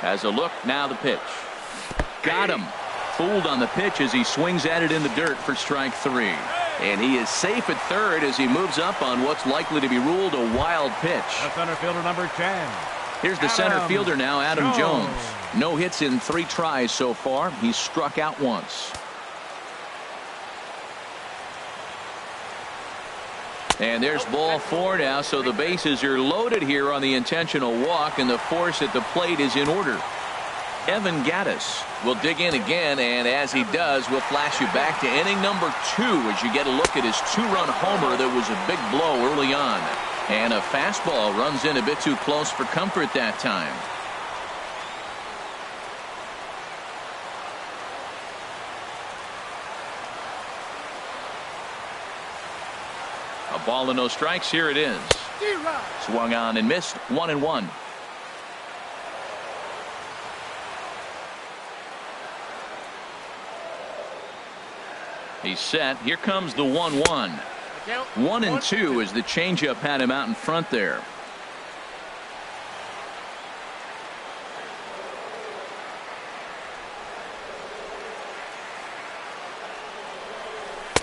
Has a look, now the pitch. Got him. Fooled on the pitch as he swings at it in the dirt for strike 3. And he is safe at third as he moves up on what's likely to be ruled a wild pitch. The center fielder, number 10. Here's the center fielder now, Adam Jones. No hits in 3 tries so far. He's struck out once. And there's ball 4 now, so the bases are loaded here on the intentional walk, and the force at the plate is in order. Evan Gattis will dig in again, and as he does, we'll flash you back to inning number 2 as you get a look at his 2-run homer that was a big blow early on. And a fastball runs in a bit too close for comfort that time. A ball and no strikes. Here it is. Swung on and missed. 1-1. He's set. Here comes the 1-1. 1-2 as the changeup had him out in front there.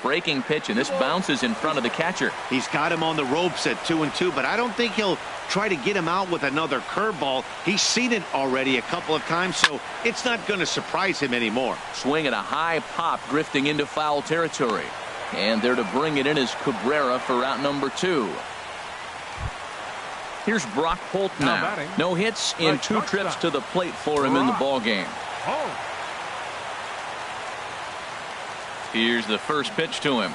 Breaking pitch, and this bounces in front of the catcher. He's got him on the ropes at 2-2, but I don't think he'll try to get him out with another curveball. He's seen it already a couple of times, so it's not going to surprise him anymore. Swing at a high pop, drifting into foul territory. And there to bring it in is Cabrera for out number 2. Here's Brock Holt now. No hits in 2 trips to the plate for him in the ball game. Here's the first pitch to him.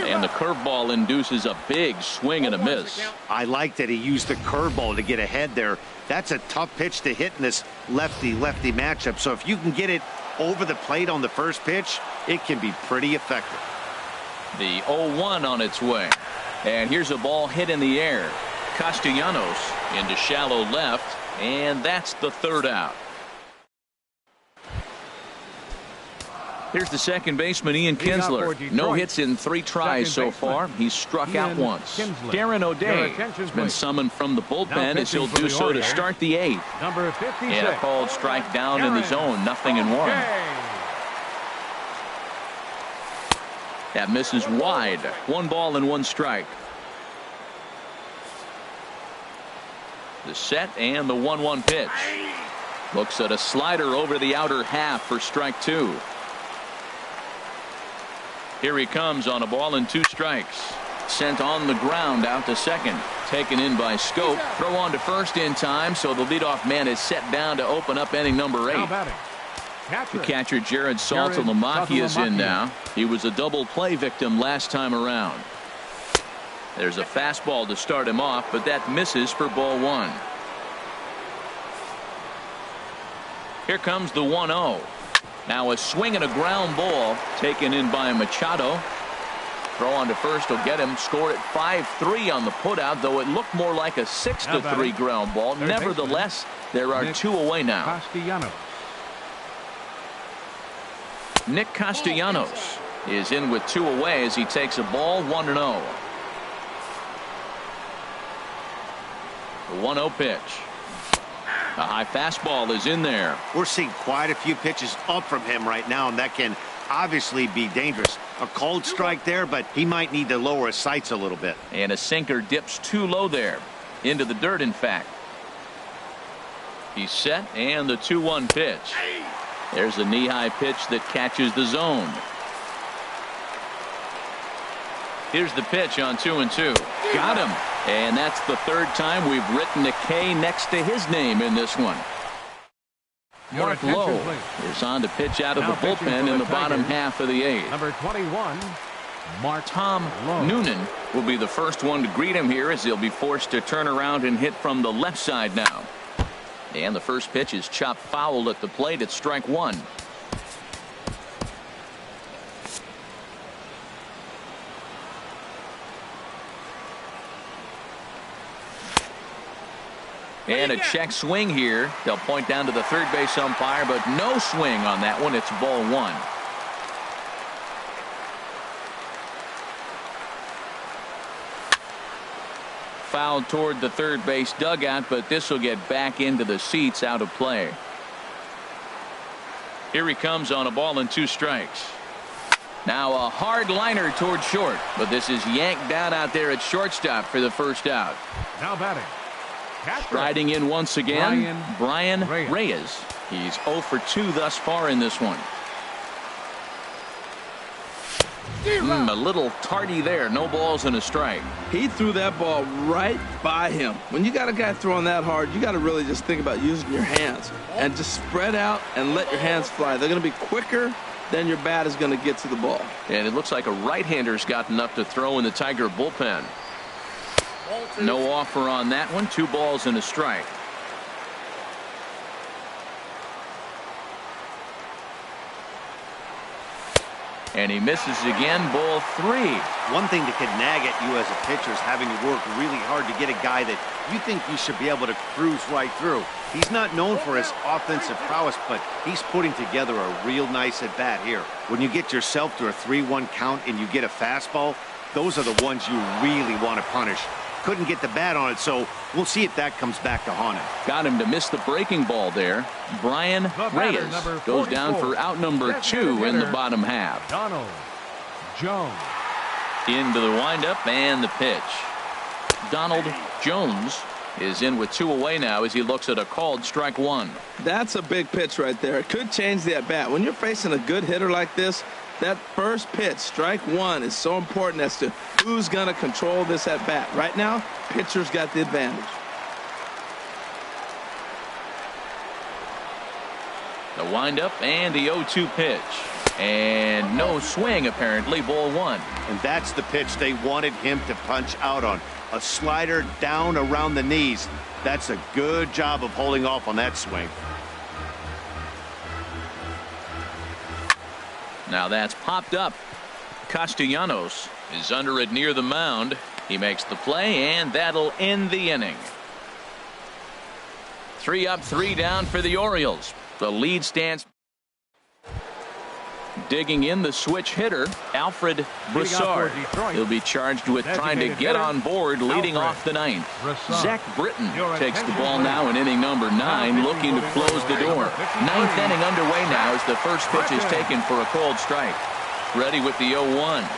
And the curveball induces a big swing and a miss. I like that he used the curveball to get ahead there. That's a tough pitch to hit in this lefty-lefty matchup. So if you can get it over the plate on the first pitch, it can be pretty effective. The 0-1 on its way. And here's a ball hit in the air. Castellanos into shallow left, and that's the 3rd out. Here's the second baseman, Ian Kinsler. No hits in 3 tries so far. He's struck out once. Darren O'Day has been summoned from the bullpen as he'll do so to start the 8th. Number 56. And a called strike down in the zone, 0-1. That misses wide. 1 ball and 1 strike. The set and the 1-1 pitch. Looks at a slider over the outer half for strike 2. Here he comes on a ball and 2 strikes. Sent on the ground out to second. Taken in by Scope. Throw on to first in time, so the leadoff man is set down to open up inning number 8. The catcher Jared Saltalamacchia is in now. He was a double play victim last time around. There's a fastball to start him off, but that misses for ball 1. Here comes the 1-0. Now a swing and a ground ball taken in by Machado. Throw on to first will get him. Score at 5-3 on the putout, though it looked more like a 6-3 ground ball. Nevertheless, there are 2 away now. Nick Castellanos is in with 2 away as he takes a ball, 1-0. The 1-0 pitch. A high fastball is in there. We're seeing quite a few pitches up from him right now, and that can obviously be dangerous. A cold strike there, but he might need to lower his sights a little bit. And a sinker dips too low there. Into the dirt, in fact. He's set, and the 2-1 pitch. There's a knee-high pitch that catches the zone. Here's the pitch on 2-2. Got him. And that's the 3rd time we've written a K next to his name in this one. Mark Lowe is on to pitch out of the bullpen in the bottom half of the 8th. Number 21, Tom Noonan will be the first one to greet him here as he'll be forced to turn around and hit from the left side now. And the first pitch is chopped foul at the plate at strike 1. And a check swing here. They'll point down to the third base umpire, but no swing on that one. It's ball 1. Fouled toward the third base dugout, but this will get back into the seats, out of play. Here he comes on a ball and 2 strikes. Now a hard liner toward short, but this is yanked down out there at shortstop for the first out. Now batting. Striding in once again, Brian Reyes. He's 0 for 2 thus far in this one. A little tardy there. No balls and a strike. He threw that ball right by him. When you got a guy throwing that hard, you got to really just think about using your hands and just spread out and let your hands fly. They're going to be quicker than your bat is going to get to the ball. And it looks like a right-hander's gotten up to throw in the Tiger bullpen. No offer on that one. 2 balls and a strike. And he misses again. Ball 3. One thing that could nag at you as a pitcher is having to work really hard to get a guy that you think you should be able to cruise right through. He's not known for his offensive prowess, but he's putting together a real nice at bat here. When you get yourself to a 3-1 count and you get a fastball, those are the ones you really want to punish. Couldn't get the bat on it, so we'll see if that comes back to haunt him. Got him to miss the breaking ball there. Brian Reyes goes down for out number 2 in the bottom half. Donald Jones. Into the windup and the pitch. Donald Jones is in with 2 away now as he looks at a called strike 1. That's a big pitch right there. It could change the at bat. When you're facing a good hitter like this, that first pitch, strike 1, is so important as to who's going to control this at bat. Right now, pitcher's got the advantage. The windup and the 0-2 pitch. And no swing, apparently. Ball 1. And that's the pitch they wanted him to punch out on. A slider down around the knees. That's a good job of holding off on that swing. Now that's popped up. Castellanos is under it near the mound. He makes the play, and that'll end the inning. 3 up, 3 down for the Orioles. The lead stands. Digging in the switch hitter, Alfred Broussard. He'll be charged with trying to get on board leading off the 9th. Zach Britton takes the ball now in inning number 9, looking to close the door. 9th inning underway now as the first pitch is taken for a cold strike. Ready with the 0-1.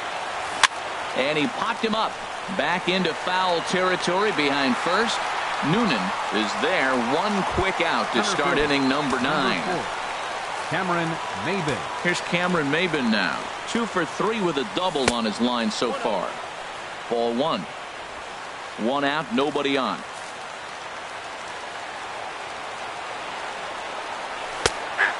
And he popped him up. Back into foul territory behind first. Noonan is there. One quick out to start inning number 9. Cameron Maybin. Here's Cameron Maybin now. 2 for 3 with a double on his line so far. Ball 1. 1 out, nobody on.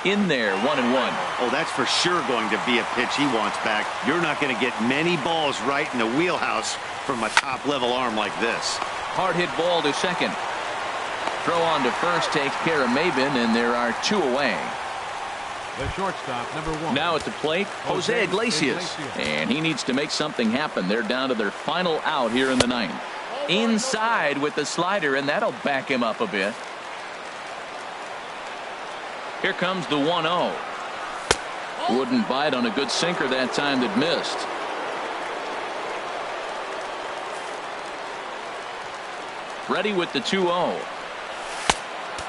In there, 1-1. Oh, that's for sure going to be a pitch he wants back. You're not going to get many balls right in the wheelhouse from a top-level arm like this. Hard hit ball to second. Throw on to first takes care of Maybin, and there are 2 away. The shortstop, number 1. Now at the plate, Jose Iglesias. And he needs to make something happen. They're down to their final out here in the 9th. Inside with the slider, and that'll back him up a bit. Here comes the 1-0. Wouldn't bite on a good sinker that time that missed. Ready with the 2-0.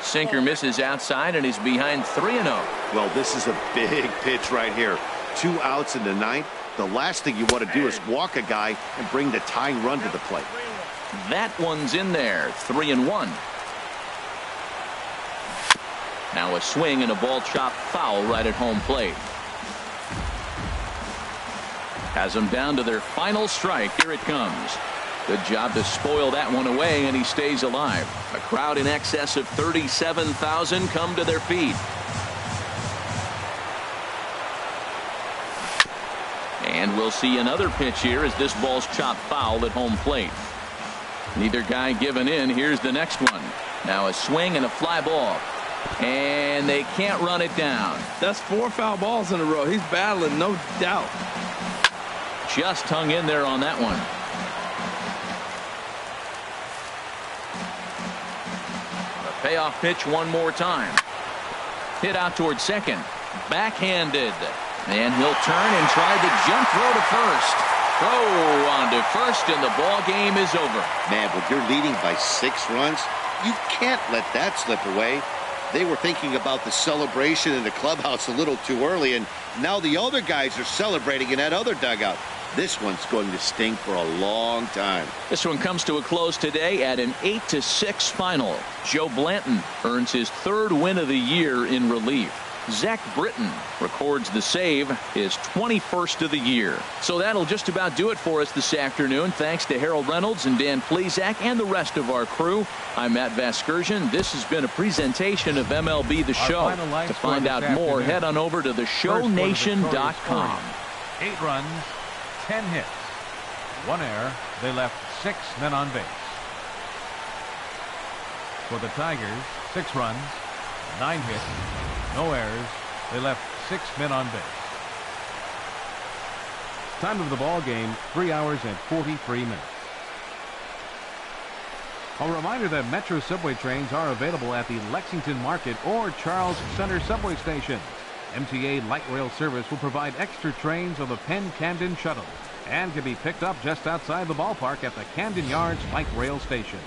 Sinker misses outside, and he's behind 3-0. Well, this is a big pitch right here. 2 outs in the 9th. The last thing you want to do is walk a guy and bring the tying run to the plate. That one's in there. 3-1. Now a swing and a ball chopped foul right at home plate. Has them down to their final strike. Here it comes. Good job to spoil that one away, and he stays alive. A crowd in excess of 37,000 come to their feet. And we'll see another pitch here as this ball's chopped foul at home plate. Neither guy giving in. Here's the next one. Now a swing and a fly ball. And they can't run it down. That's 4 foul balls in a row. He's battling, no doubt. Just hung in there on that one. The payoff pitch one more time. Hit out towards second. Backhanded. And he'll turn and try the jump throw to first. Throw on to first, and the ball game is over. Man, when you're leading by 6 runs, you can't let that slip away. They were thinking about the celebration in the clubhouse a little too early, and now the other guys are celebrating in that other dugout. This one's going to sting for a long time. This one comes to a close today at an 8-6 final. Joe Blanton earns his 3rd win of the year in relief. Zach Britton records the save, his 21st of the year. So that'll just about do it for us this afternoon. Thanks to Harold Reynolds and Dan Plesac and the rest of our crew. I'm Matt Vasgersian. This has been a presentation of MLB The Show. To find out more, head on over to theshownation.com. 8 runs, 10 hits, 1 error. They left 6 men on base. For the Tigers, 6 runs, 9 hits, no errors. They left 6 men on base. Time of the ball game, 3 hours and 43 minutes. A reminder that Metro subway trains are available at the Lexington Market or Charles Center subway station. MTA Light Rail Service will provide extra trains on the Penn Camden Shuttle and can be picked up just outside the ballpark at the Camden Yards Light Rail Station.